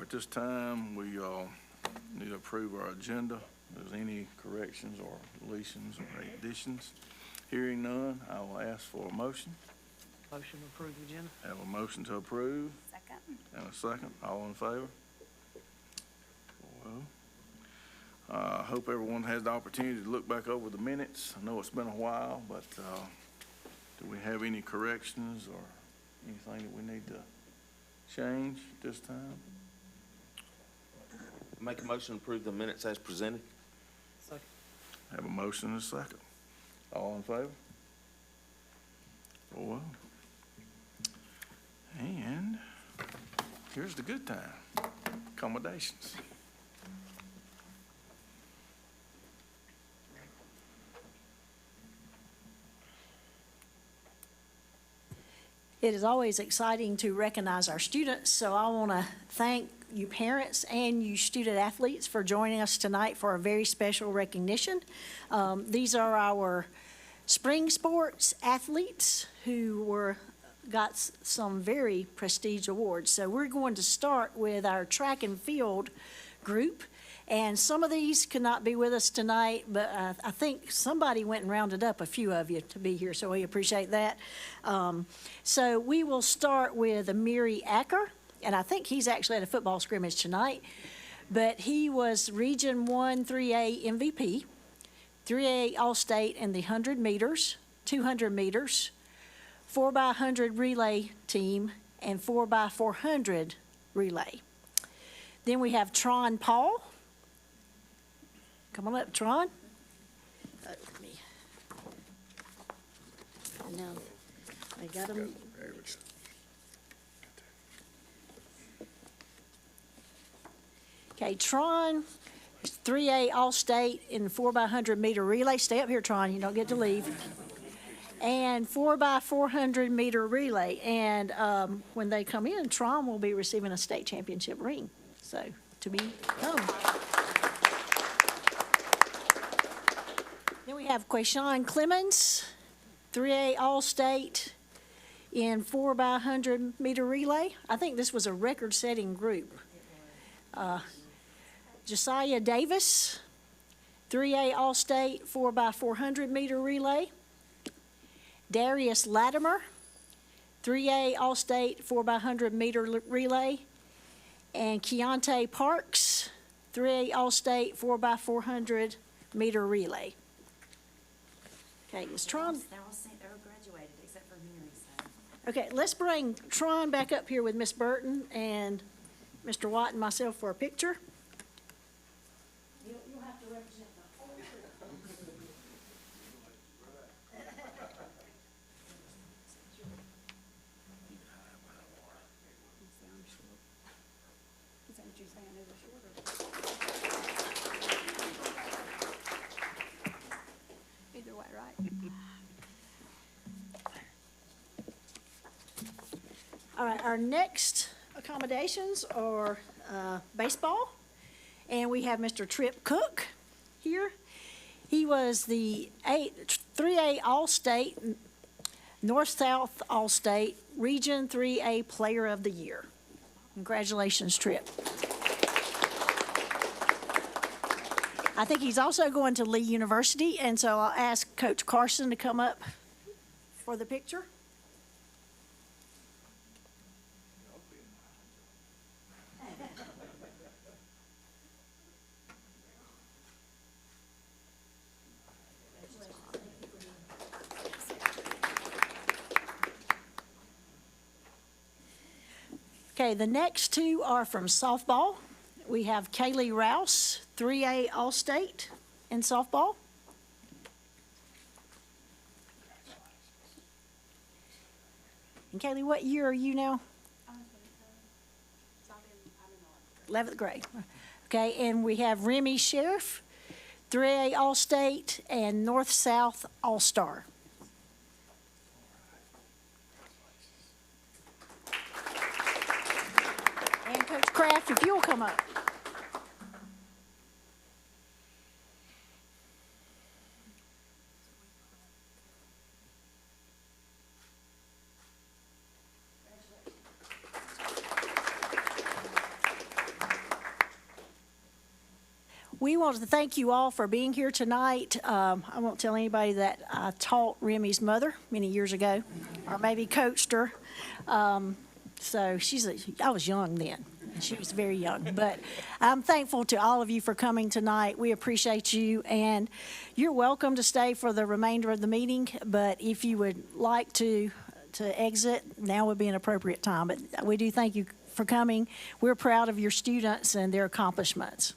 at this time, we need to approve our agenda. If there's any corrections or deletions or additions, hearing none, I will ask for a motion. Motion to approve the agenda. Have a motion to approve Second. and a second. All in favor? Well, I hope everyone has the opportunity to look back over the minutes. I know it's been a while, but do we have any corrections or anything that we need to change at this time? Make a motion to approve the minutes as presented. Second. Have a motion and a second. All in favor? Well, and here's the good time, accommodations. It is always exciting to recognize our students, so I want to thank you parents and you student athletes for joining us tonight for a very special recognition. These are our spring sports athletes who got some very prestigious awards. So we're going to start with our track and field group. And some of these could not be with us tonight, but I think somebody went and rounded up a few of you to be here, so we appreciate that. So we will start with Amiri Acker, and I think he's actually at a football scrimmage tonight, but he was Region 1 3A MVP, 3A All-State in the 100 meters, 200 meters, 4x100 relay team, and 4x400 relay. Then we have Tron Paul. Come on up, Tron. Now, I got him. There we go. Okay, Tron, 3A All-State in 4x100 meter relay. Stay up here, Tron, you don't get to leave. And 4x400 meter relay. And when they come in, Tron will be receiving a state championship ring. So, to be known. Then we have Quayshawn Clemens, 3A All-State in 4x100 meter relay. I think this was a record-setting group. Josiah Davis, 3A All-State 4x400 meter relay. Darius Latimer, 3A All-State 4x100 meter relay. And Keontae Parks, 3A All-State 4x400 meter relay. Okay, is Tron? They're all graduated except for Mary. Okay, let's bring Tron back up here with Miss Burton and Mr. Watt and myself for a picture. You'll have to represent the whole group. Is that what you're saying? Over shorter? Either way, right? All right, our next accommodations are baseball, and we have Mr. Trip Cook here. He was the 3A All-State, North-South All-State, Region 3A Player of the Year. Congratulations, Trip. I think he's also going to Lee University, and so I'll ask Coach Carson to come up for the picture. Okay, the next two are from softball. We have Kaylee Rouse, 3A All-State in softball. And Kaylee, what year are you now? 11th grade. Okay, and we have Remy Sheriff, 3A All-State and North-South All-Star. And Coach Kraft, if you'll come up. we want to thank you all for being here tonight. I won't tell anybody that I taught Remy's mother many years ago, or maybe coached her. So I was young then. She was very young, but I'm thankful to all of you for coming tonight. We appreciate you, and you're welcome to stay for the remainder of the meeting, but if you would like to exit, now would be an appropriate time. But we do thank you for coming. We're proud of your students and their accomplishments.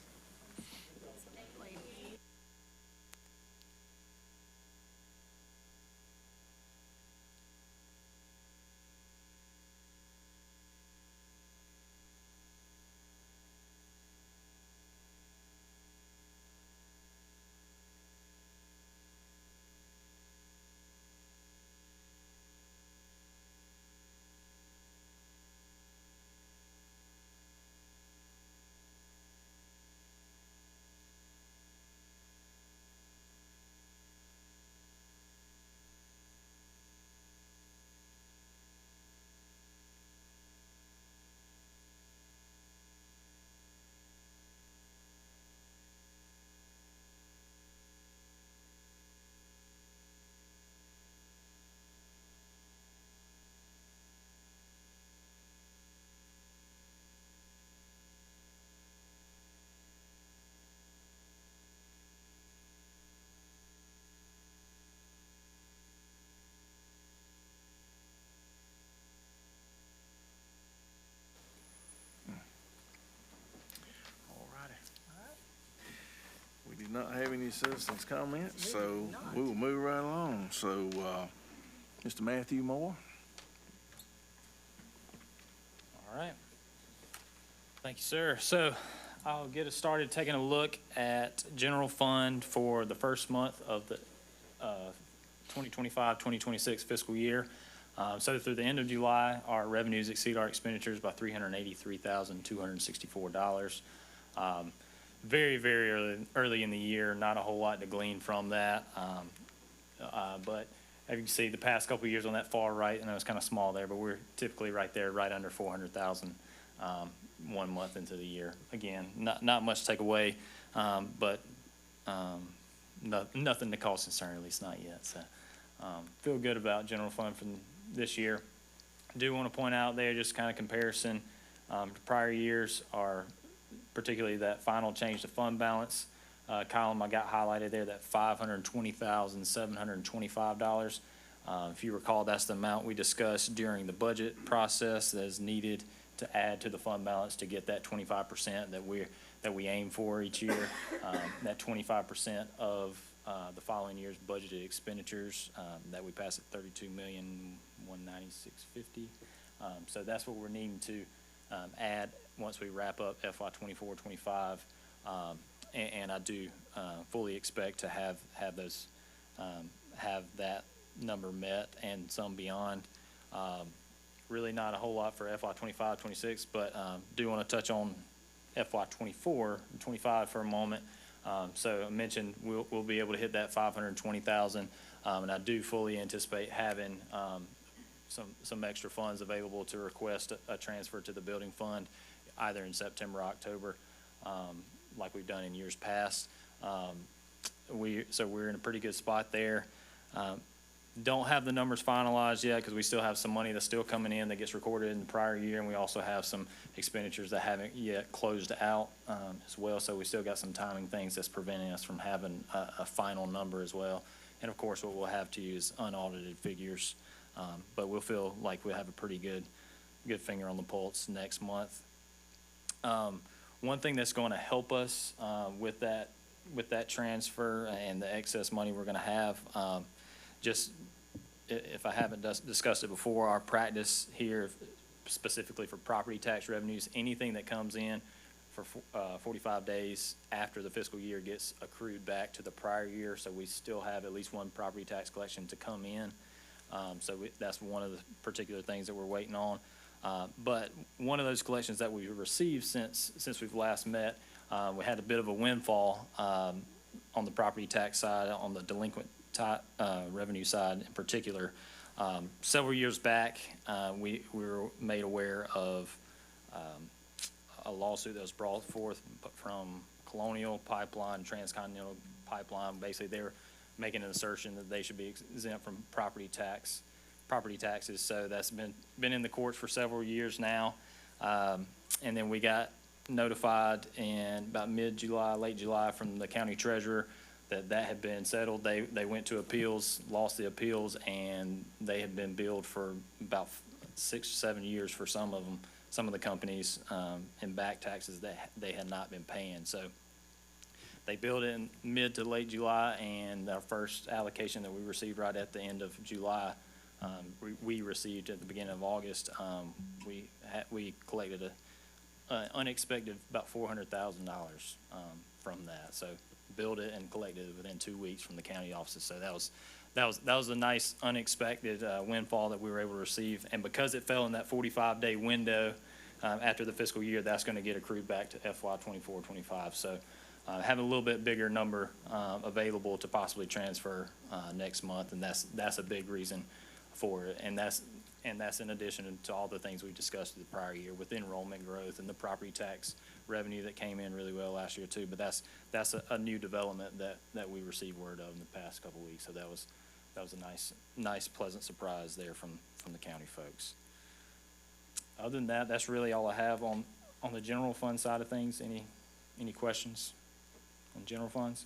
All righty. We did not have any citizens' comments, so we will move right along. So, Mr. Matthew Moore? All right. Thank you, sir. So I'll get us started taking a look at general fund for the first month of the 2025-2026 fiscal year. So through the end of July, our revenues exceed our expenditures by $383,264. Very, very early in the year, not a whole lot to glean from that. But as you can see, the past couple of years on that far right, and it was kind of small there, but we're typically right there, right under 400,000 1 month into the year. Again, not much to take away, but nothing to cause concern, at least not yet. So feel good about general fund from this year. I do want to point out there, just kind of comparison to prior years, are particularly that final change to fund balance column I got highlighted there, that $520,725. If you recall, that's the amount we discussed during the budget process that is needed to add to the fund balance to get that 25% that we aim for each year. That 25% of the following year's budgeted expenditures that we pass at $32,196,50. So that's what we're needing to add once we wrap up FY 24-25, and I do fully expect to have those have that number met and some beyond. Really not a whole lot for FY 25-26, but do want to touch on FY 24-25 for a moment. So I mentioned we'll be able to hit that 520,000, and I do fully anticipate having some extra funds available to request a transfer to the building fund, either in September or October, like we've done in years past. So we're in a pretty good spot there. Don't have the numbers finalized yet because we still have some money that's still coming in that gets recorded in the prior year, and we also have some expenditures that haven't yet closed out as well. So we still got some timing things that's preventing us from having a final number as well. And of course, what we'll have to use unaudited figures, but we'll feel like we'll have a pretty good finger on the pulse next month. One thing that's going to help us with that transfer and the excess money we're going to have. Just if I haven't discussed it before, our practice here, specifically for property tax revenues, anything that comes in for 45 days after the fiscal year gets accrued back to the prior year. So we still have at least one property tax collection to come in. So that's one of the particular things that we're waiting on. But one of those collections that we've received since we've last met, we had a bit of a windfall on the property tax side, on the delinquent revenue side in particular. Several years back, we were made aware of a lawsuit that was brought forth from Colonial Pipeline, Transcontinental Pipeline. Basically, they're making an assertion that they should be exempt from property taxes. So that's been in the courts for several years now. And then we got notified in about mid-July, late July, from the county treasurer that had been settled. They went to appeals, lost the appeals, and they had been billed for about 6 or 7 years for some of them, some of the companies, in back taxes that they had not been paying. So they billed in mid to late July, and our first allocation that we received right at the end of July, we received at the beginning of August. We collected a unexpected about $400,000 from that. So billed it and collected it within 2 weeks from the county offices. So that was a nice unexpected windfall that we were able to receive. And because it fell in that 45-day window after the fiscal year, that's going to get accrued back to FY 24-25. So having a little bit bigger number available to possibly transfer next month, and that's a big reason for it. And that's in addition to all the things we discussed the prior year with enrollment growth and the property tax revenue that came in really well last year too. But that's a new development that we received word of in the past couple of weeks. So that was a nice pleasant surprise there from the county folks. Other than that, that's really all I have on the general fund side of things. Any questions on general funds?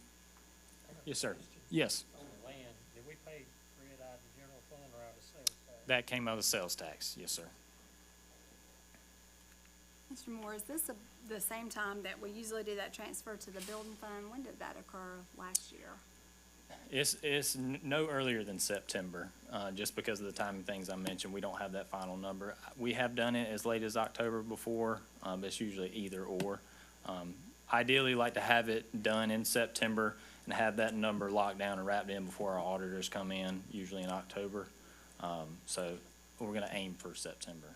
Yes, sir. Yes. On the land, did we pay for it out of the general fund or out of sales tax? That came out of the sales tax. Yes, sir. Mr. Moore, is this the same time that we usually do that transfer to the building fund? When did that occur last year? It's no earlier than September, just because of the timing things I mentioned. We don't have that final number. We have done it as late as October before, but it's usually either or. Ideally, like to have it done in September and have that number locked down and wrapped in before our auditors come in, usually in October. So we're gonna aim for September.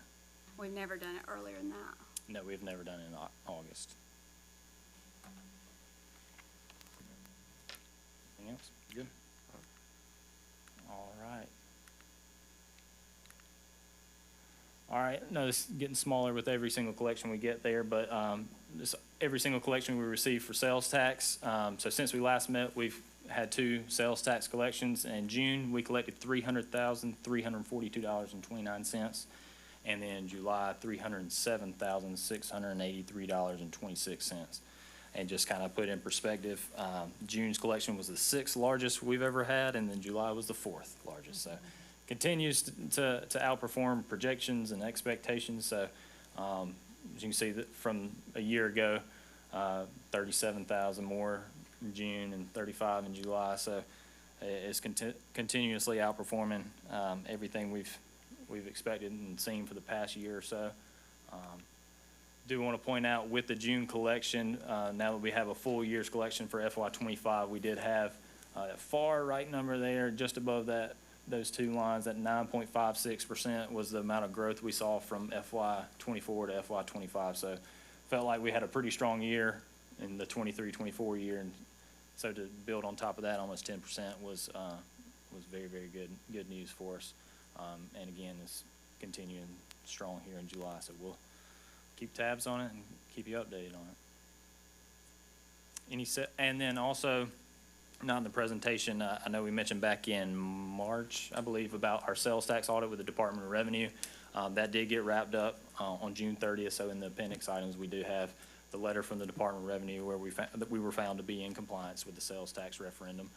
We've never done it earlier than that. No, we've never done it in August. Anything else? Good. All right. All right, no, it's getting smaller with every single collection we get there, but just every single collection we receive for sales tax. So since we last met, we've had 2 sales tax collections. In June, we collected $300,342.29. And then in July, $307,683.26. And just kind of put in perspective, June's collection was the 6th largest we've ever had, and then July was the 4th largest. So continues to outperform projections and expectations. So as you can see that from a year ago, 37,000 more in June and 35 in July. So it's continuously outperforming everything we've expected and seen for the past year or so. Do want to point out with the June collection, now that we have a full year's collection for FY 25, we did have that far right number there, just above those 2 lines. That 9.56% was the amount of growth we saw from FY 24 to FY 25. So felt like we had a pretty strong year in the 23-24 year, and so to build on top of that, almost 10% was very, very good news for us. And again, it's continuing strong here in July, so we'll keep tabs on it and keep you updated on it. And then also, not in the presentation, I know we mentioned back in March, I believe, about our sales tax audit with the Department of Revenue. That did get wrapped up on June 30th, so in the appendix items, we do have the letter from the Department of Revenue where we were found to be in compliance with the sales tax referendum,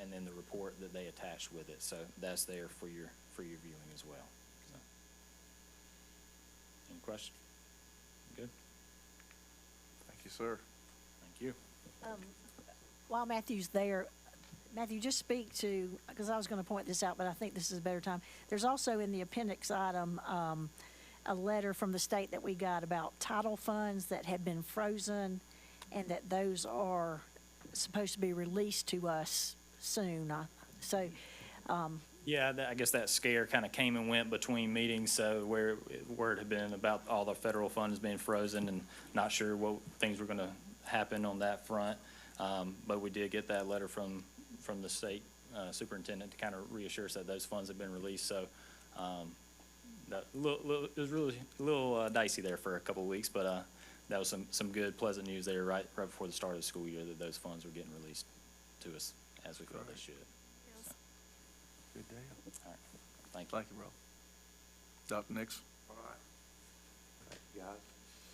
and then the report that they attached with it. So that's there for your viewing as well. So. Any questions? Good. Thank you, sir. Thank you. While Matthew's there, Matthew, just speak to, because I was going to point this out, but I think this is a better time. There's also in the appendix item a letter from the state that we got about title funds that had been frozen and that those are supposed to be released to us soon. Yeah, I guess that scare kind of came and went between meetings, so word had been about all the federal funds being frozen and not sure what things were going to happen on that front. But we did get that letter from the state superintendent to kind of reassure us that those funds have been released. So it was really a little dicey there for a couple of weeks, but that was some good, pleasant news there right before the start of the school year, that those funds were getting released to us as we felt they should. Good deal. All right, thank you. Thank you, bro. Dr. Nixon? All right. Thank you, guys.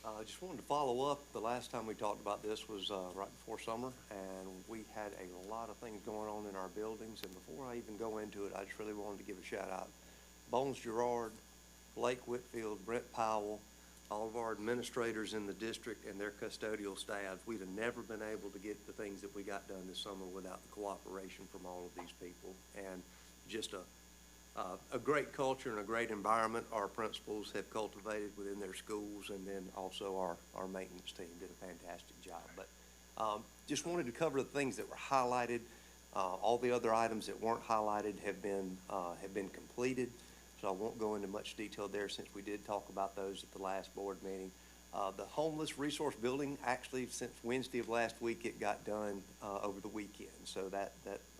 I just wanted to follow up. The last time we talked about this was right before summer, and we had a lot of things going on in our buildings. And before I even go into it, I just really wanted to give a shout out. Bones Gerard, Blake Whitfield, Brent Powell, all of our administrators in the district and their custodial staffs. We'd have never been able to get the things that we got done this summer without the cooperation from all of these people. And just a great culture and a great environment our principals have cultivated within their schools, and then also our maintenance team did a fantastic job. But just wanted to cover the things that were highlighted. All the other items that weren't highlighted have been completed, so I won't go into much detail there since we did talk about those at the last board meeting. The homeless resource building, actually, since Wednesday of last week, it got done over the weekend. So that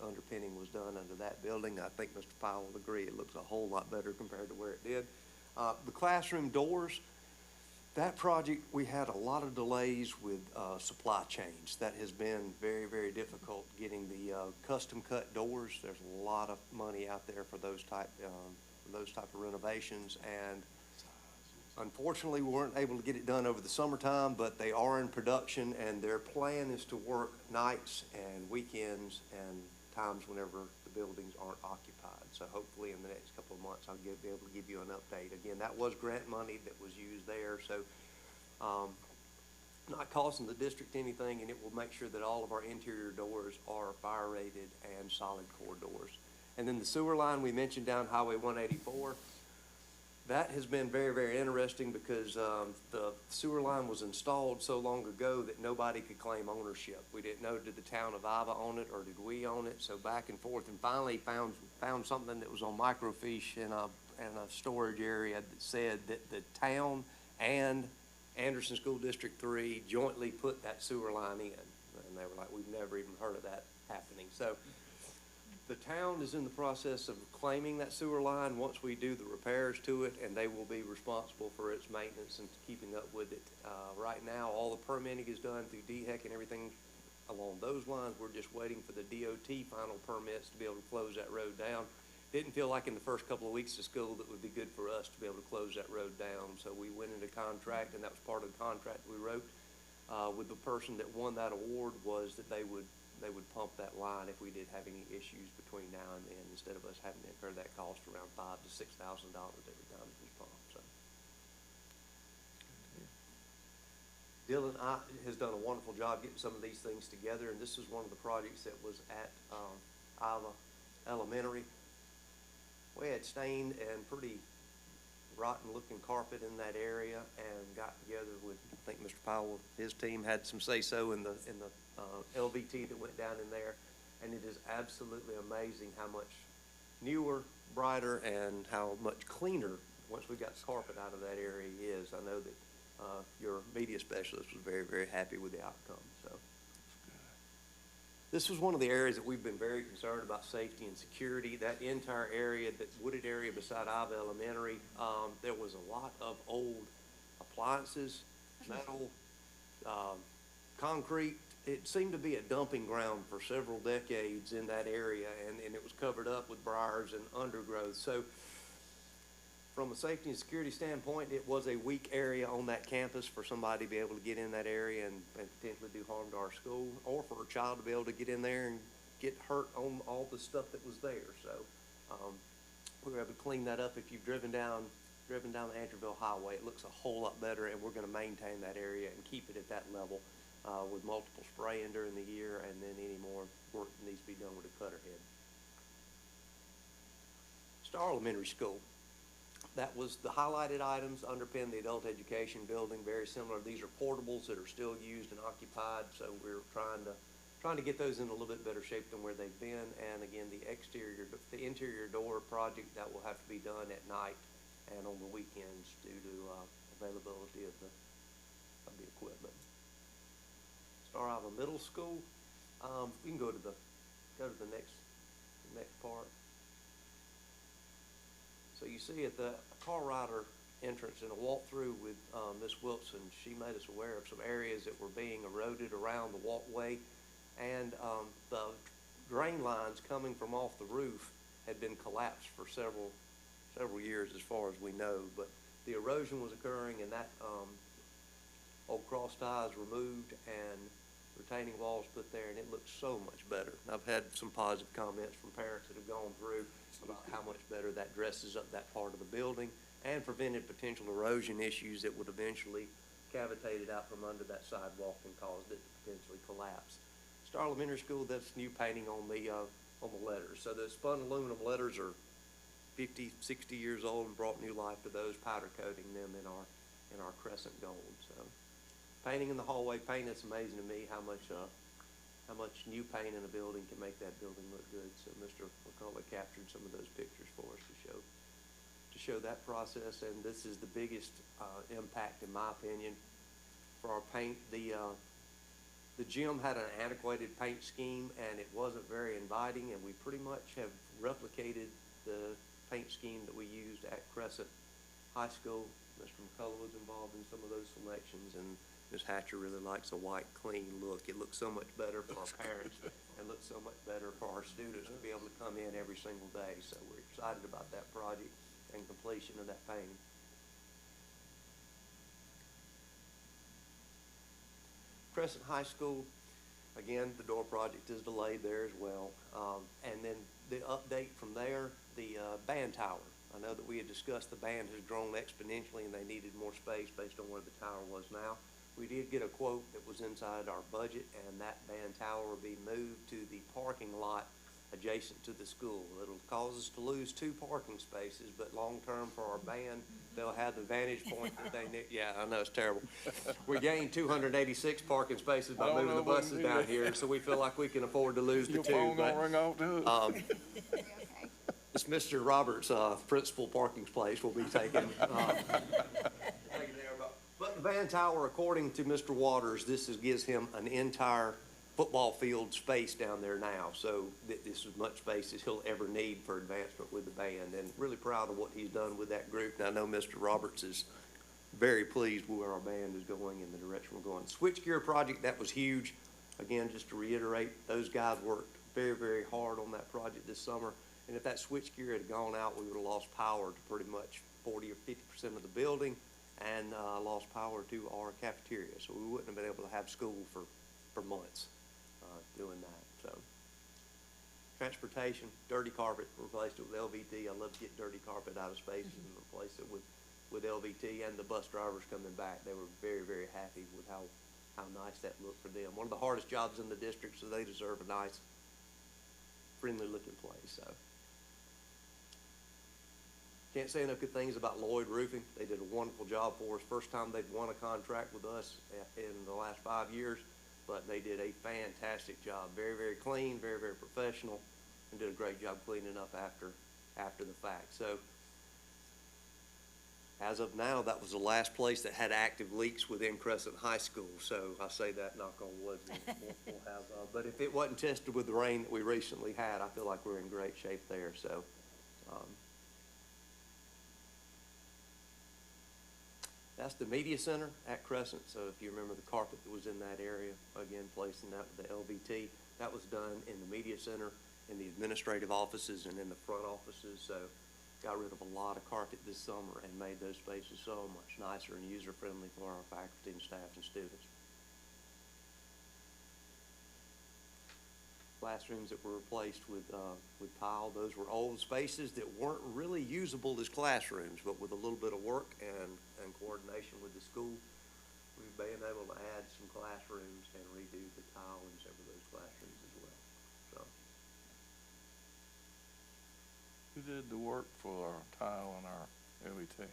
underpinning was done under that building. I think Mr. Powell will agree, it looks a whole lot better compared to where it did. The classroom doors, that project, we had a lot of delays with supply chains. That has been very, very difficult getting the custom cut doors. There's a lot of money out there for those type of renovations, and unfortunately, we weren't able to get it done over the summertime, but they are in production, and their plan is to work nights and weekends and times whenever the buildings aren't occupied. So hopefully in the next couple of months, I'll be able to give you an update. Again, that was grant money that was used there, so not costing the district anything, and it will make sure that all of our interior doors are fire rated and solid core doors. And then the sewer line we mentioned down Highway 184, that has been very, very interesting because the sewer line was installed so long ago that nobody could claim ownership. We didn't know, did the town of Iva own it or did we own it? So back and forth, and finally found something that was on microfiche in a storage area that said that the town and Anderson School District 3 jointly put that sewer line in. And they were like, we've never even heard of that happening. So the town is in the process of claiming that sewer line once we do the repairs to it, and they will be responsible for its maintenance and keeping up with it. Right now, all the permitting is done through DHEC and everything along those lines. We're just waiting for the DOT final permits to be able to close that road down. Didn't feel like in the first couple of weeks of school that would be good for us to be able to close that road down. So we went into contract, and that was part of the contract we wrote with the person that won that award, was that they would pump that line if we did have any issues between now and then, instead of us having to incur that cost around $5,000 to $6,000 every time it was pumped. So Dylan has done a wonderful job getting some of these things together, and this is one of the projects that was at Iowa Elementary. We had stained and pretty rotten looking carpet in that area, and got together with, I think Mr. Powell, his team had some say-so in the LVT that went down in there, and it is absolutely amazing how much newer, brighter, and how much cleaner, once we got the carpet out of that area, is. I know that your media specialist was very, very happy with the outcome. So this was one of the areas that we've been very concerned about safety and security. That entire area, that wooded area beside Iowa Elementary, there was a lot of old appliances, metal, concrete. It seemed to be a dumping ground for several decades in that area, and it was covered up with briars and undergrowth. So from a safety and security standpoint, it was a weak area on that campus for somebody to be able to get in that area and potentially do harm to our school, or for a child to be able to get in there and get hurt on all the stuff that was there. So we were able to clean that up. If you've driven down the Andrewville Highway, it looks a whole lot better, and we're going to maintain that area and keep it at that level with multiple spraying during the year, and then any more work that needs to be done with a cutter head. Star Elementary School. That was the highlighted items, underpin the adult education building, very similar. These are portables that are still used and occupied, so we're trying to get those in a little bit better shape than where they've been. And again, the interior door project, that will have to be done at night and on the weekends due to availability of the equipment. Star Iowa Middle School. You can go to the next part. So you see at the car rider entrance and a walkthrough with, Ms. Wilson. She made us aware of some areas that were being eroded around the walkway. And, the drain lines coming from off the roof had been collapsed for several years as far as we know. But the erosion was occurring and that, old cross ties removed and retaining walls put there, and it looks so much better. I've had some positive comments from parents that have gone through about how much better that dresses up that part of the building and prevented potential erosion issues that would eventually cavitate it out from under that sidewalk and caused it to potentially collapse. Star Elementary School, that's new painting on the letters. So the spun aluminum letters are 50, 60 years old and brought new life to those, powder coating them in our crescent gold. So painting in the hallway paint, it's amazing to me how much new paint in a building can make that building look good. So Mr. McCullough captured some of those pictures for us to show that process. And this is the biggest impact, in my opinion, for our paint. The gym had an antiquated paint scheme and it wasn't very inviting, and we pretty much have replicated the paint scheme that we used at Crescent High School. Mr. McCullough was involved in some of those selections, and Ms. Hatcher really likes a white, clean look. It looks so much better for our parents and looks so much better for our students to be able to come in every single day. So we're excited about that project and completion of that painting. Crescent High School, again, the door project is delayed there as well. And then the update from there, the band tower. I know that we had discussed the band has grown exponentially and they needed more space based on where the tower was now. We did get a quote that was inside our budget, and that band tower will be moved to the parking lot adjacent to the school. It'll cause us to lose 2 parking spaces, but long-term for our band, they'll have the vantage point that they need. Yeah, I know, it's terrible. We gained 286 parking spaces by moving the buses down here, so we feel like we can afford to lose the 2. Your phone but, gonna ring off too? It's Mr. Roberts' principal parking place will be taken. But the band tower, according to Mr. Waters, gives him an entire football field space down there now. So this is as much space as he'll ever need for advancement with the band, and really proud of what he's done with that group. And I know Mr. Roberts is very pleased with where our band is going and the direction we're going. Switchgear project, that was huge. Again, just to reiterate, those guys worked very, very hard on that project this summer. And if that switchgear had gone out, we would have lost power to pretty much 40 or 50% of the building, and lost power to our cafeteria. So we wouldn't have been able to have school for months doing that. So transportation, dirty carpet, replaced it with LVT. I love to get dirty carpet out of spaces and replace it with LVT. And the bus drivers coming back, they were very, very happy with how nice that looked for them. One of the hardest jobs in the district, so they deserve a nice, friendly looking place. So can't say enough good things about Lloyd Roofing. They did a wonderful job for us. First time they've won a contract with us in the last 5 years, but they did a fantastic job. Very, very clean, very, very professional, and did a great job cleaning up after the fact. So as of now, that was the last place that had active leaks within Crescent High School. So I say that, knock on wood, we'll have, but if it wasn't tested with the rain that we recently had, I feel like we're in great shape there. So, that's the media center at Crescent. So if you remember the carpet that was in that area, again, placing that with the LVT, that was done in the media center, in the administrative offices, and in the front offices. So got rid of a lot of carpet this summer and made those spaces so much nicer and user-friendly for our faculty and staff and students. Classrooms that were replaced with tile. Those were old spaces that weren't really usable as classrooms, but with a little bit of work and coordination with the school, we've been able to add some classrooms and redo the tile in several of those classrooms as well. So, Who did the work for our tile and our LVT?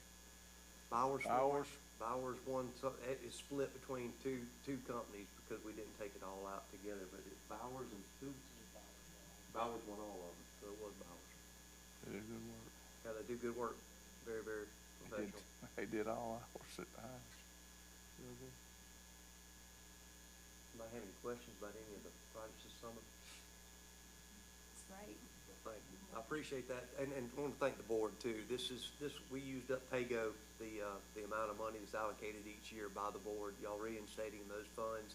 Bowers. Bowers? Bowers won, so it is split between two companies because we didn't take it all out together, but it's Bowers and who? Bowers won all of them, so it was Bowers. They did good work. Yeah, they do good work. Very, very professional. They did all hours at the house. Anybody have any questions about any of the projects this summer? It's great. Thank you. I appreciate that, and want to thank the board too. We used up PAYGO, the amount of money that's allocated each year by the board. Y'all reinstating those funds,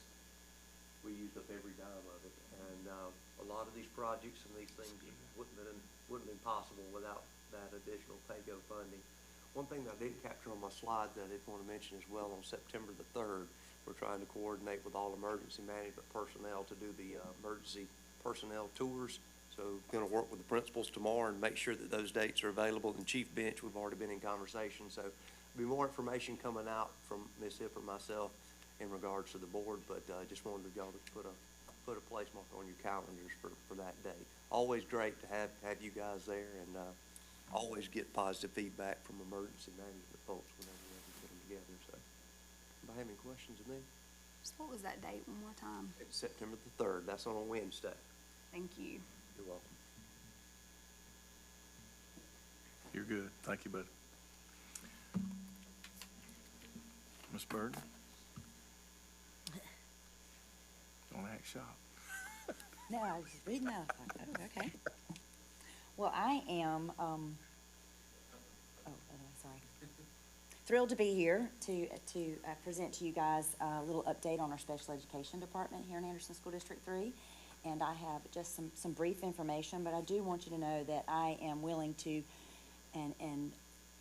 we used up every dime of it. And, a lot of these projects and these things wouldn't have been possible without that additional PAYGO funding. One thing that I didn't capture on my slide that I did want to mention as well, on September the 3rd, we're trying to coordinate with all emergency management personnel to do the emergency personnel tours. So going to work with the principals tomorrow and make sure that those dates are available. And Chief Bench, we've already been in conversation, so there'll be more information coming out from Ms. Hipp or myself in regards to the board, but just wanted y'all to put a place mark on your calendars for that day. Always great to have you guys there, and always get positive feedback from emergency management folks whenever we put them together. So, anybody have any questions of me? Just what was that date one more time? It's September the 3rd. That's on a Wednesday. Thank you. You're welcome. You're good. Thank you, buddy. Ms. Bird? Don't act shocked. No, I was just reading that. I thought, oh, okay. Well, I am, sorry. Thrilled to be here to present to you guys a little update on our special education department here in Anderson School District 3. And I have just some brief information, but I do want you to know that I am willing to and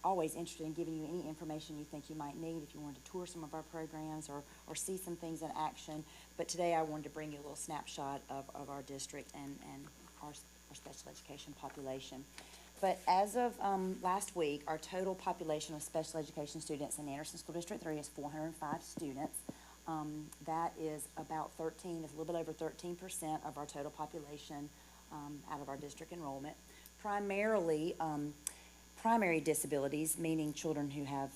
always interested in giving you any information you think you might need if you wanted to tour some of our programs or see some things in action. But today I wanted to bring you a little snapshot of our district and our special education population. But as of last week, our total population of special education students in Anderson School District 3 is 405 students. That is about is a little bit over 13% of our total population out of our district enrollment. Primarily, primary disabilities, meaning children who have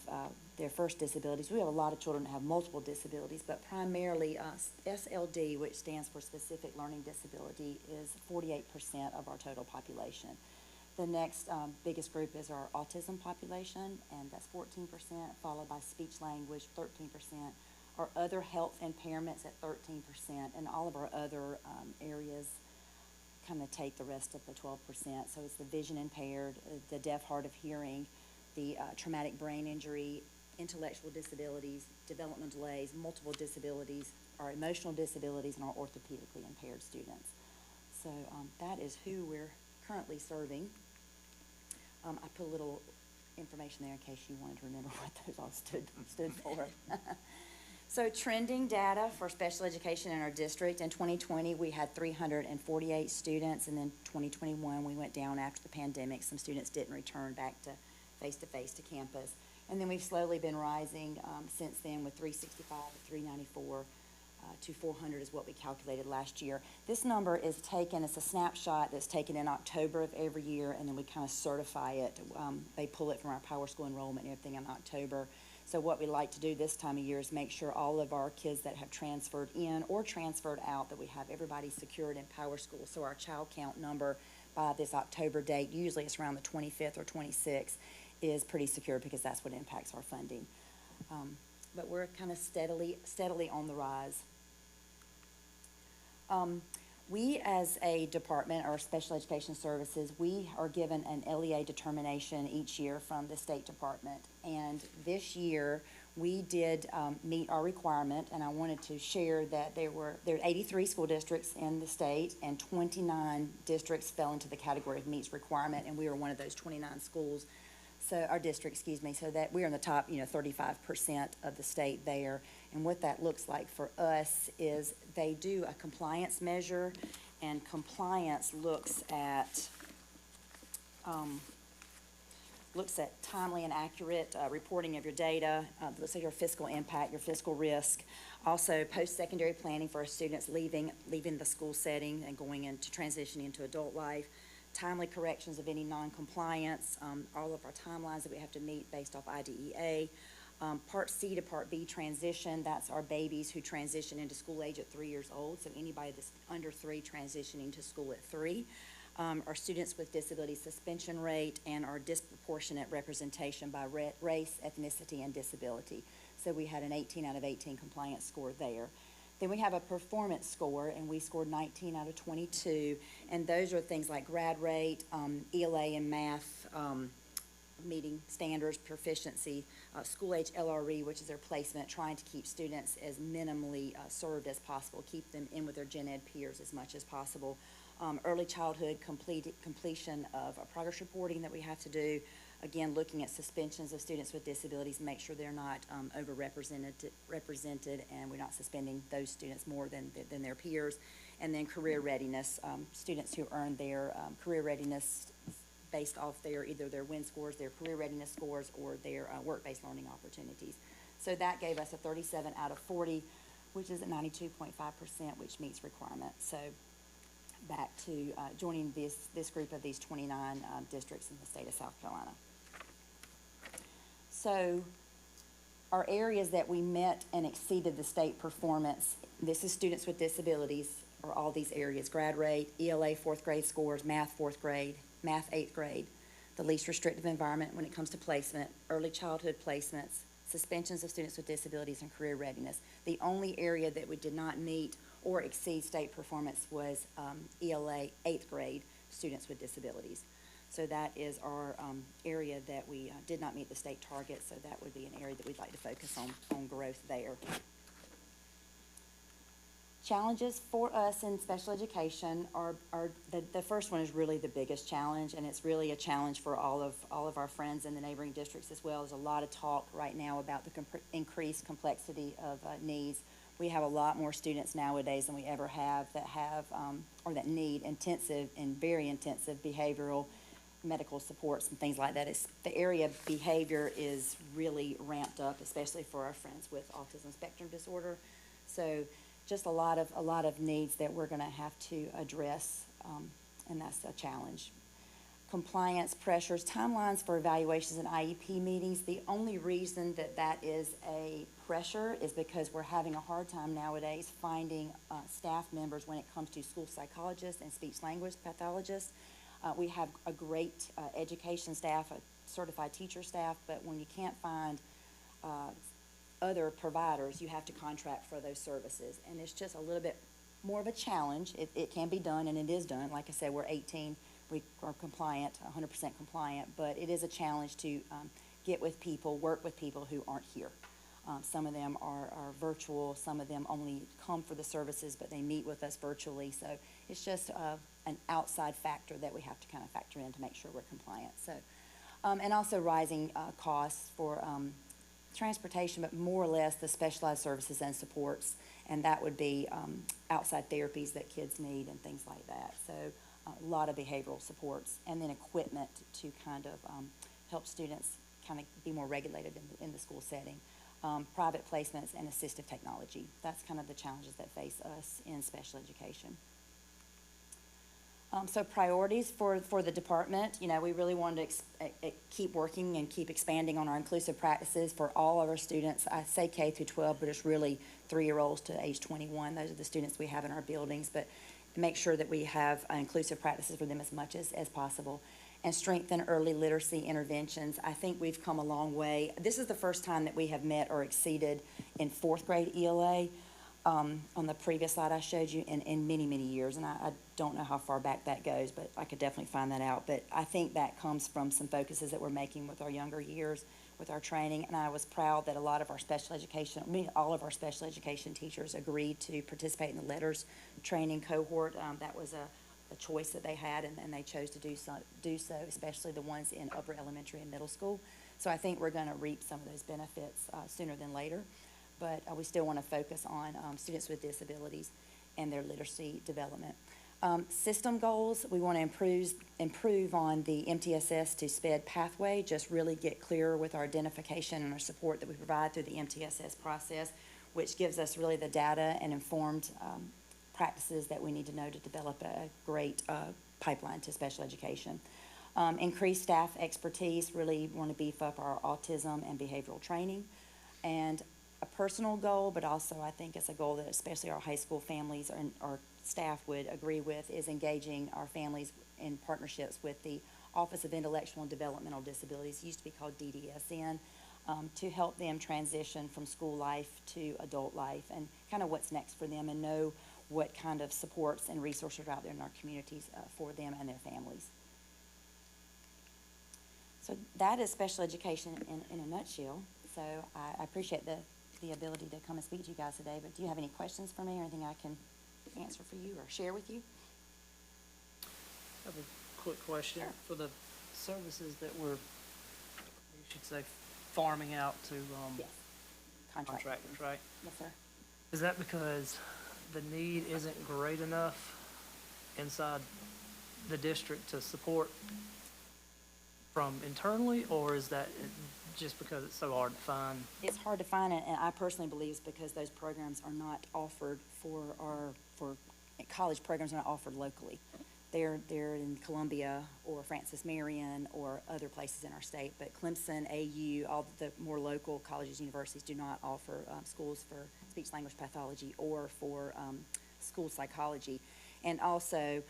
their first disabilities. We have a lot of children that have multiple disabilities, but primarily SLD, which stands for Specific Learning Disability, is 48% of our total population. The next biggest group is our autism population, and that's 14%, followed by speech language, 13%, our other health impairments at 13%, and all of our other areas kind of take the rest of the 12%. So it's the vision impaired, the deaf, hard of hearing, the traumatic brain injury, intellectual disabilities, developmental delays, multiple disabilities, our emotional disabilities, and our orthopedically impaired students. So that is who we're currently serving. I put a little information there in case you wanted to remember what those all stood for. So trending data for special education in our district. In 2020, we had 348 students, and then 2021, we went down after the pandemic. Some students didn't return back to face-to-face to campus. And then we've slowly been rising since then with 365 to 394 to 400 is what we calculated last year. This number is taken, it's a snapshot that's taken in October of every year, and then we kind of certify it. They pull it from our Power School enrollment and everything in October. So what we like to do this time of year is make sure all of our kids that have transferred in or transferred out, that we have everybody secured in Power School. So our child count number by this October date, usually it's around the 25th or 26th, is pretty secure because that's what impacts our funding. But we're kind of steadily on the rise. We as a department, our special education services, we are given an LEA determination each year from the State Department. And this year, we did meet our requirement, and I wanted to share that there are 83 school districts in the state, and 29 districts fell into the category of meets requirement, and we were one of those 29 schools. So our district, so that we're in the top, 35% of the state there. And what that looks like for us is they do a compliance measure, and compliance looks at timely and accurate reporting of your data, looks at your fiscal impact, your fiscal risk, also post-secondary planning for our students leaving the school setting and going into transitioning into adult life, timely corrections of any non-compliance, all of our timelines that we have to meet based off IDEA. Part C to Part B transition, that's our babies who transition into school age at 3 years old, so anybody that's under 3 transitioning to school at 3. Our students with disability suspension rate, and our disproportionate representation by race, ethnicity, and disability. So we had an 18 out of 18 compliance score there. Then we have a performance score, and we scored 19 out of 22. And those are things like grad rate, ELA in math, meeting standards, proficiency, school age LRE, which is their placement, trying to keep students as minimally served as possible, keep them in with their gen ed peers as much as possible. Early childhood completion of progress reporting that we have to do. Again, looking at suspensions of students with disabilities, make sure they're not represented, and we're not suspending those students more than their peers. And then career readiness, students who earn their career readiness based off either their WIN scores, their career readiness scores, or their work-based learning opportunities. So that gave us a 37 out of 40, which is at 92.5%, which meets requirements. So back to joining this group of these 29 districts in the state of South Carolina. So our areas that we met and exceeded the state performance, this is students with disabilities, or all these areas: grad rate, ELA 4th grade scores, math 4th grade, math 8th grade, the least restrictive environment when it comes to placement, early childhood placements, suspensions of students with disabilities, and career readiness. The only area that we did not meet or exceed state performance was ELA 8th grade students with disabilities. So that is our area that we did not meet the state target, so that would be an area that we'd like to focus on growth there. Challenges for us in special education are the first one is really the biggest challenge, and it's really a challenge for all of our friends in the neighboring districts as well. There's a lot of talk right now about the increased complexity of needs. We have a lot more students nowadays than we ever have that or that need intensive and very intensive behavioral medical supports and things like that. The area of behavior is really ramped up, especially for our friends with autism spectrum disorder. So just a lot of needs that we're going to have to address, and that's a challenge. Compliance pressures, timelines for evaluations and IEP meetings. The only reason that is a pressure is because we're having a hard time nowadays finding staff members when it comes to school psychologists and speech language pathologists. We have a great education staff, a certified teacher staff, but when you can't find other providers, you have to contract for those services. And it's just a little bit more of a challenge. It can be done, and it is done. Like I said, we're 18. We are compliant, 100% compliant, but it is a challenge to get with people, work with people who aren't here. Some of them are virtual. Some of them only come for the services, but they meet with us virtually. So it's just an outside factor that we have to kind of factor in to make sure we're compliant. So, and also rising costs for transportation, but more or less the specialized services and supports, and that would be outside therapies that kids need and things like that. So a lot of behavioral supports, and then equipment to kind of help students kind of be more regulated in the school setting. Private placements and assistive technology. That's kind of the challenges that face us in special education. So priorities for the department, we really wanted to keep working and keep expanding on our inclusive practices for all of our students. I say K through 12, but it's really 3-year-olds to age 21. Those are the students we have in our buildings, but make sure that we have inclusive practices for them as much as possible. And strengthen early literacy interventions. I think we've come a long way. This is the first time that we have met or exceeded in 4th grade ELA. On the previous slide I showed you in many, many years, and I don't know how far back that goes, but I could definitely find that out. But I think that comes from some focuses that we're making with our younger years, with our training, and I was proud that all of our special education teachers agreed to participate in the letters training cohort. That was a choice that they had, and they chose to do so, especially the ones in upper elementary and middle school. So I think we're going to reap some of those benefits sooner than later, but we still want to focus on students with disabilities and their literacy development. System goals, we want to improve on the MTSS to SPED pathway, just really get clearer with our identification and our support that we provide through the MTSS process, which gives us really the data and informed practices that we need to know to develop a great pipeline to special education. Increased staff expertise, really want to beef up our autism and behavioral training. And a personal goal, but also I think it's a goal that especially our high school families and our staff would agree with, is engaging our families in partnerships with the Office of Intellectual and Developmental Disabilities. It used to be called DDSN. to help them transition from school life to adult life and kind of what's next for them and know what kind of supports and resources are out there in our communities for them and their families. So that is special education in a nutshell. So I appreciate the ability to come and speak to you guys today, but do you have any questions for me or anything I can answer for you or share with you? I have a quick question. Sure. For the services that we're, you should say, farming out to, Yes. Contract. contractors, right? Yes, sir. Is that because the need isn't great enough inside the district to support from internally, or is that just because it's so hard to find? It's hard to find it, and I personally believe it's because those programs are not offered for college programs are not offered locally. They're in Columbia or Francis Marion or other places in our state, but Clemson, AU, all the more local colleges, universities do not offer schools for speech language pathology or for school psychology. And also,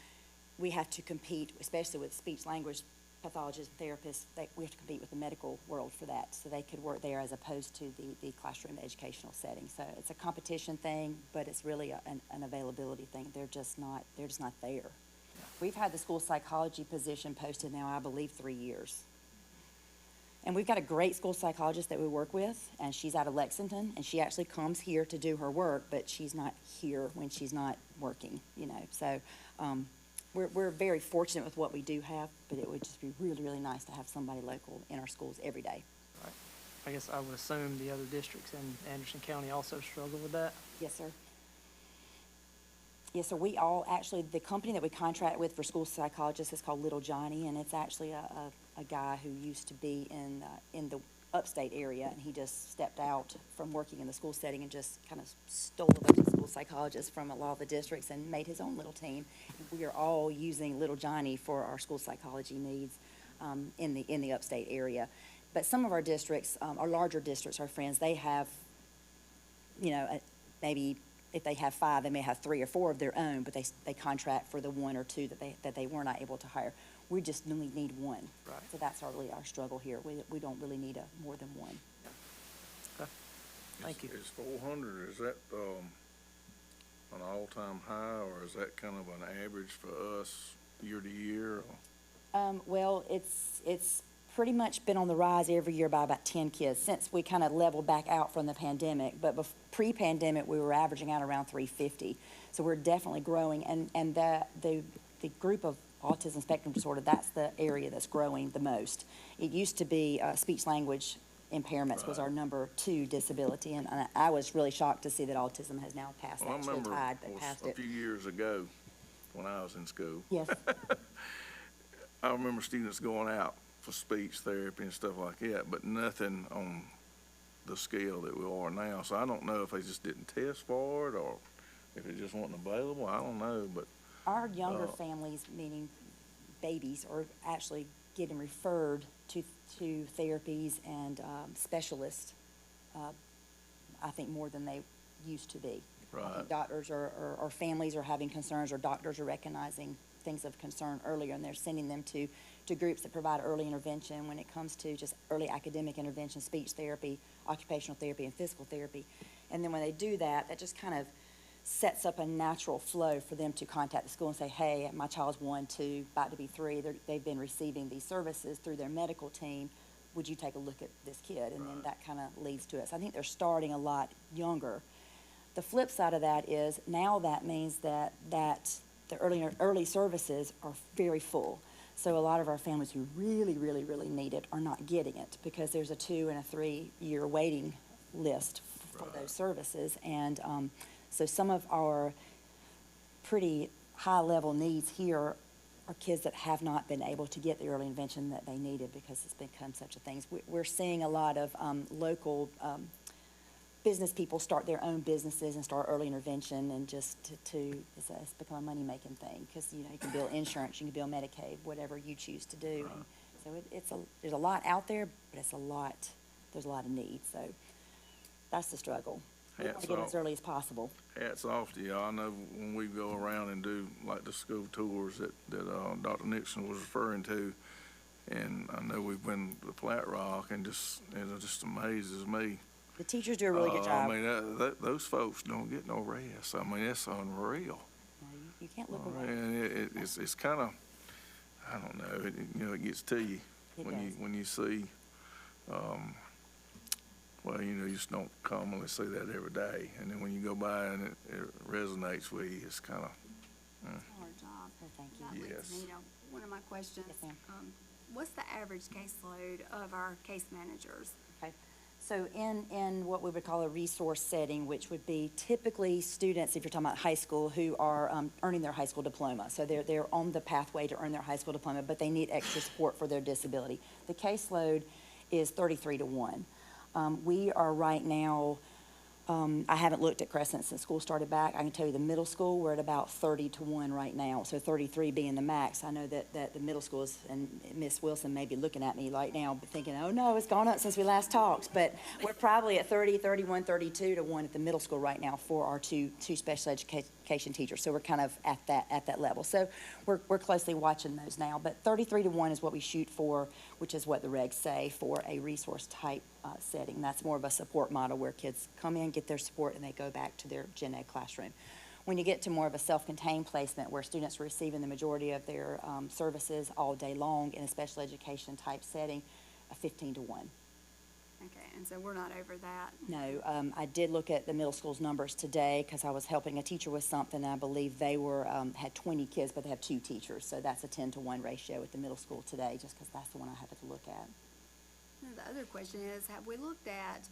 we have to compete, especially with speech language pathologists, therapists, we have to compete with the medical world for that, so they could work there as opposed to the classroom educational setting. So it's a competition thing, but it's really an availability thing. They're just not there. We've had the school psychology position posted now, I believe, 3 years. And we've got a great school psychologist that we work with, and she's out of Lexington, and she actually comes here to do her work, but she's not here when she's not working, you know. So we're very fortunate with what we do have, but it would just be really, really nice to have somebody local in our schools every day. Right. I guess I would assume the other districts in Anderson County also struggle with that. Yes, sir. Yes, sir. We all, actually, the company that we contract with for school psychologists is called Little Johnny, and it's actually a guy who used to be in the upstate area, and he just stepped out from working in the school setting and just kind of stole a bunch of school psychologists from a lot of the districts and made his own little team. We are all using Little Johnny for our school psychology needs in the upstate area. But some of our districts, our larger districts, our friends, they have, you know, maybe if they have 5, they may have 3 or 4 of their own, but they contract for the 1 or 2 that they were not able to hire. We just only need 1. Right. So that's really our struggle here. We don't really need more than 1. Okay. Thank you. Is 400, is that an all-time high, or is that kind of an average for us year to year? Well, it's pretty much been on the rise every year by about 10 kids since we kind of leveled back out from the pandemic. But pre-pandemic, we were averaging out around 350. So we're definitely growing. And the group of autism spectrum disorder, that's the area that's growing the most. It used to be speech language impairments was our number 2 disability. And I was really shocked to see that autism has now passed Well, I that. It's really remember tied, but passed a it. few years ago, when I was in school, Yes. I remember students going out for speech therapy and stuff like that, but nothing on the scale that we are now. So I don't know if they just didn't test for it or if it just wasn't available. I don't know, but Our younger families, meaning babies, are actually getting referred to therapies and specialists, I think more than they used to be. I Right. think doctors or families are having concerns, or doctors are recognizing things of concern earlier, and they're sending them to groups that provide early intervention when it comes to just early academic intervention, speech therapy, occupational therapy, and physical therapy. And then when they do that, that just kind of sets up a natural flow for them to contact the school and say, hey, my child's 1, 2, about to be 3. They've been receiving these services through their medical team. Would you take a look at this kid? And then that kind of leads to it. So I think they're starting a lot younger. The flip side of that is now that means that the early services are very full. So a lot of our families who really, really, really need it are not getting it because there's a 2 and a 3 year waiting list for those services. And so some of our pretty high-level needs here are kids that have not been able to get the early intervention that they needed because it's become such a thing. We're seeing a lot of local business people start their own businesses and start early intervention, and just it's become a money-making thing because, you know, you can bill insurance, you can bill Medicaid, whatever you choose to do. And so there's a lot out there, but there's a lot of need. So that's the struggle. We want to get as early as possible. Hats off to y'all. I know when we go around and do like the school tours that Dr. Nixon was referring to, And I know we've been to Flat Rock and it just amazes me. The teachers do a really good job. I mean, those folks don't get no rest. I mean, it's unreal. No, you can't look away. And it's kind of, I don't know, it gets to you It when does. you see, well, you just don't commonly see that every day. And then when you go by and it resonates with you, it's kind of, It's a hard job. Oh, thank you. That leads Yes. me to one of my questions. Yes, ma'am. What's the average caseload of our case managers? Okay, so in what we would call a resource setting, which would be typically students, if you're talking about high school, who are earning their high school diploma. So they're on the pathway to earn their high school diploma, but they need extra support for their disability. The caseload is 33 to 1. We are right now, I haven't looked at Crescent since school started back. I can tell you the middle school, we're at about 30 to 1 right now, so 33 being the max. I know that the middle schools, and Miss Wilson may be looking at me right now, thinking, oh no, it's gone up since we last talked. But we're probably at 30, 31, 32 to 1 at the middle school right now for our two special education teachers. So we're kind of at that level. So we're closely watching those now. But 33 to 1 is what we shoot for, which is what the regs say for a resource type setting. That's more of a support model where kids come in, get their support, and they go back to their gen ed classroom. When you get to more of a self-contained placement where students are receiving the majority of their services all day long in a special education type setting, a 15 to 1. Okay, and so we're not over that? No, I did look at the middle school's numbers today because I was helping a teacher with something. I believe they had 20 kids, but they have 2 teachers. So that's a 10 to 1 ratio at the middle school today, just because that's the one I had to look at. Now, the other question is, have we looked at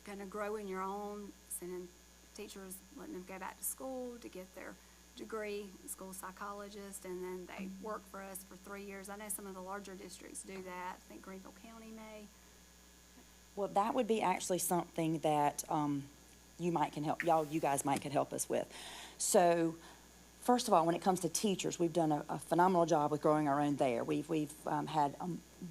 kind of growing your own, sending teachers, letting them go back to school to get their degree, school psychologist, and then they work for us for 3 years? I know some of the larger districts do that. I think Greenville County may. Well, that would be actually something that you guys might could help us with. So, first of all, when it comes to teachers, we've done a phenomenal job with growing our own there. We've had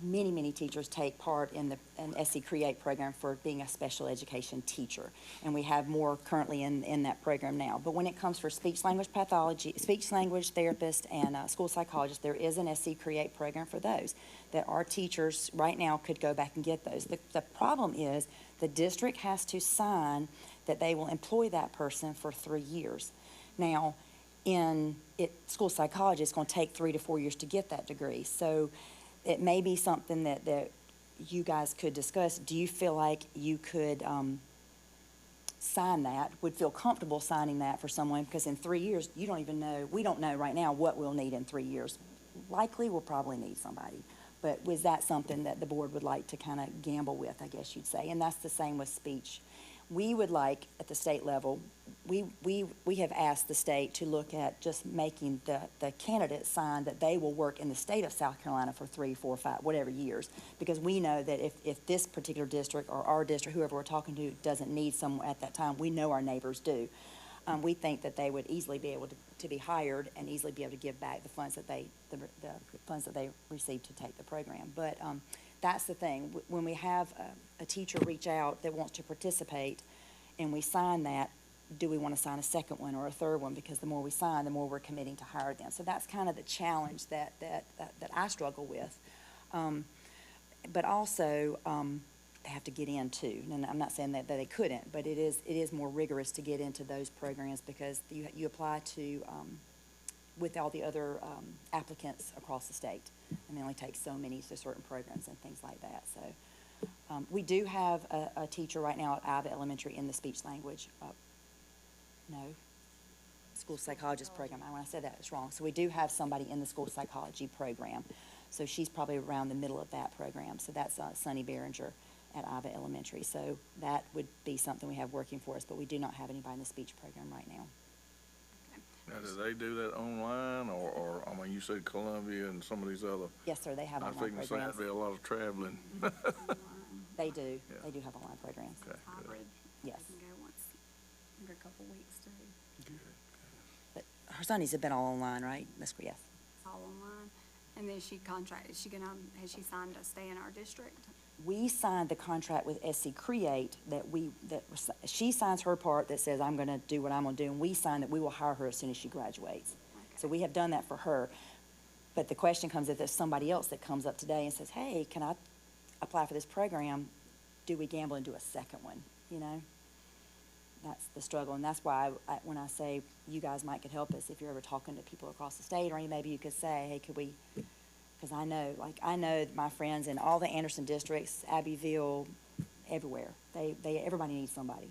many teachers take part in an SC Create program for being a special education teacher, and we have more currently in that program now. But when it comes for speech language pathology, speech language therapist, and school psychologist, there is an SC Create program for those that our teachers right now could go back and get those. The problem is the district has to sign that they will employ that person for 3 years. Now, school psychology, it's going to take 3 to 4 years to get that degree. So it may be something that you guys could discuss. Do you feel like you could sign that, would feel comfortable signing that for someone? Because in 3 years, we don't know right now what we'll need in 3 years. Likely, we'll probably need somebody. But was that something that the board would like to kind of gamble with, I guess you'd say? And that's the same with speech. We would like, at the state level, we have asked the state to look at just making the candidates sign that they will work in the state of South Carolina for 3, 4, 5, whatever years. Because we know that if this particular district or our district, whoever we're talking to, doesn't need someone at that time, we know our neighbors do. We think that they would easily be able to be hired and easily be able to give back the funds that they received to take the program. But that's the thing. When we have a teacher reach out that wants to participate and we sign that, do we want to sign a second one or a third one? Because the more we sign, the more we're committing to hire them. So that's kind of the challenge that I struggle with. But also, they have to get into, and I'm not saying that they couldn't, but it is more rigorous to get into those programs because you apply to with all the other applicants across the state, and they only take so many to certain programs and things like that. So we do have a teacher right now at Ivy Elementary in the speech language. School psychologist program. When I said that, it's wrong. So we do have somebody in the school psychology program. So she's probably around the middle of that program. So that's Sunny Behringer at Ivy Elementary. So that would be something we have working for us, but we do not have anybody in the speech program right now. Now, do they do that online, or I mean, you said Columbia and some of these other? Yes, sir, they have I was online thinking programs. that'd be a lot of traveling. They do. Yeah. They do have online programs. Okay, good. Hybrid. Yes. They can go once every couple weeks too. But her Sundays have been all online, right? Yes. It's all online. And then has she signed to stay in our district? We signed the contract with SC Create she signs her part that says, I'm gonna do what I'm gonna do, and we sign that we will hire her as soon as she graduates. Okay. So we have done that for her. But the question comes if there's somebody else that comes up today and says, hey, can I apply for this program? Do we gamble and do a second one, you know? That's the struggle, and that's why when I say you guys might could help us, if you're ever talking to people across the state, or maybe you could say, hey, could we, because I know my friends in all the Anderson districts, Abbeville, everywhere, everybody needs somebody.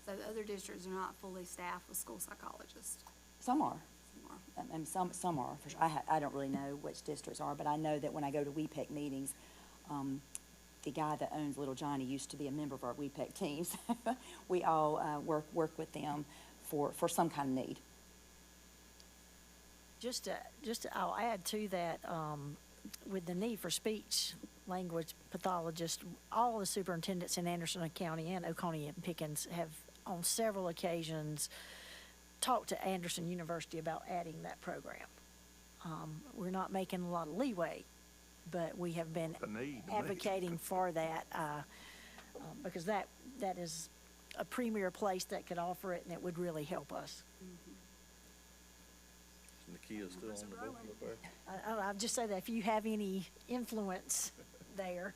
So the other districts are not fully staffed with school psychologists. Some are. Some are. And some are, for sure. I don't really know which districts are, but I know that when I go to WEPEC meetings, the guy that owns Little Johnny used to be a member of our WEPEC teams. We all work with them for some kind of need. I'll add to that, with the need for speech language pathologists, all the superintendents in Anderson County and Oconee and Pickens have on several occasions talked to Anderson University about adding that program. We're not making a lot of leeway, but we have been A need. advocating for that, because that is a premier place that could offer it, and it would really help us. And the kids still on the board up there? I'll just say that if you have any influence there,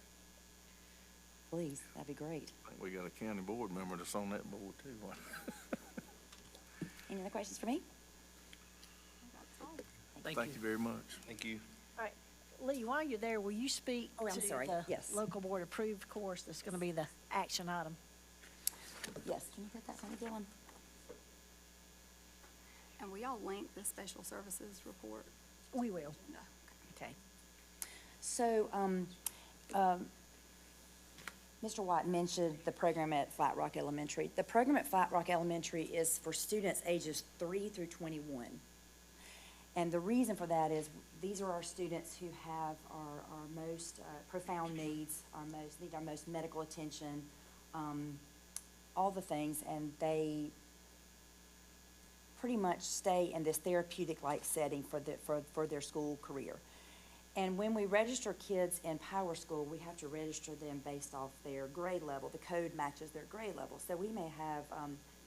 Please, that'd be great. I think we got a county board member that's on that board too. Any other questions for me? That's all. Thank you very much. Thank you. all right, Lee, while you're there, will you speak Oh, I'm to sorry. the Yes. local board approved course that's gonna be the action item? Yes, can you put that for me, Dylan? And we all link the special services report? We will. No. Okay. So, Mr. White mentioned the program at Flat Rock Elementary. The program at Flat Rock Elementary is for students ages 3 through 21. And the reason for that is these are our students who have our most profound needs, need our most medical attention, all the things, and they pretty much stay in this therapeutic-like setting for their school career. And when we register kids in Power School, we have to register them based off their grade level. The code matches their grade level. So we may have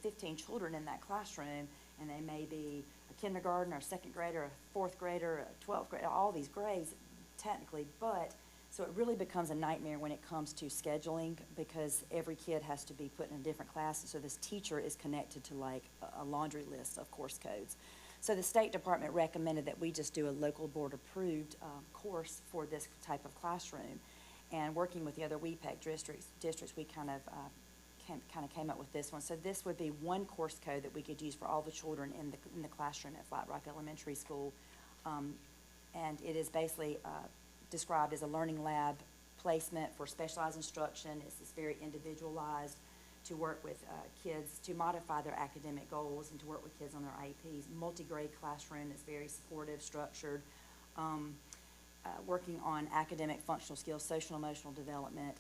15 children in that classroom, and they may be a kindergartner, a second grader, a fourth grader, a 12th grader, all these grades technically. But so it really becomes a nightmare when it comes to scheduling, because every kid has to be put in different classes. So this teacher is connected to like a laundry list of course codes. So the State Department recommended that we just do a local board approved course for this type of classroom. And working with the other WEPEC districts, we kind of came up with this one. So this would be one course code that we could use for all the children in the classroom at Flat Rock Elementary School. And it is basically described as a learning lab placement for specialized instruction. It's very individualized, to work with kids to modify their academic goals and to work with kids on their IEPs. Multi-grade classroom that's very supportive, structured, working on academic functional skills, social emotional development,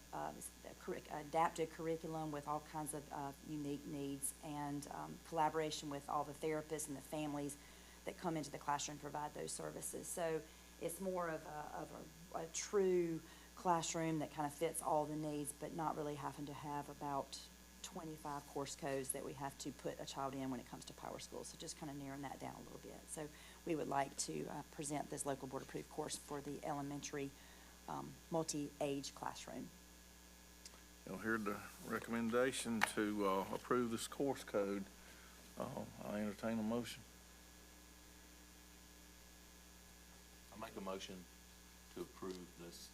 adaptive curriculum with all kinds of unique needs, and collaboration with all the therapists and the families that come into the classroom and provide those services. So it's more of a true classroom that kind of fits all the needs, but not really having to have about 25 course codes that we have to put a child in when it comes to Power School. So just kind of narrowing that down a little bit. So we would like to present this local board approved course for the elementary multi-age classroom. You'll hear the recommendation to approve this course code. I entertain a motion. I make a motion to approve this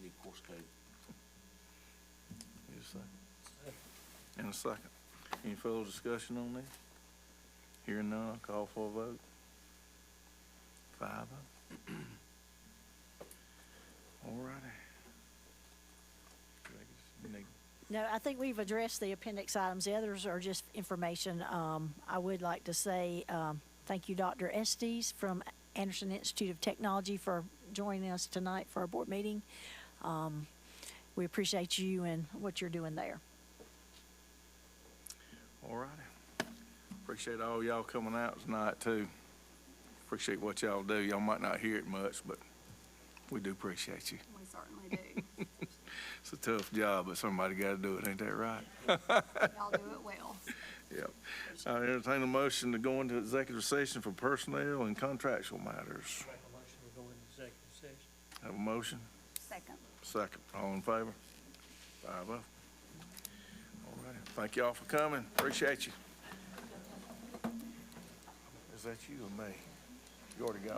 new course code. Need a second? And a second. Any further discussion on this? Hearing none, I'll call for a vote. 5-0. All righty. You need- No, I think we've addressed the appendix items. The others are just information. I would like to say thank you, Dr. Estes from Anderson Institute of Technology, for joining us tonight for our board meeting. We appreciate you and what you're doing there. All righty. Appreciate all y'all coming out tonight too. Appreciate what y'all do. Y'all might not hear it much, but we do appreciate you. We certainly do. It's a tough job, but somebody gotta do it, ain't that right? Y'all do it well. Yep. I entertain a motion to go into executive session for personnel and contractual matters. Make a motion to go into executive session. Have a motion? Second. Second. All in favor? 5-0. All right. Thank y'all for coming. Appreciate you. Is that you or me? You already got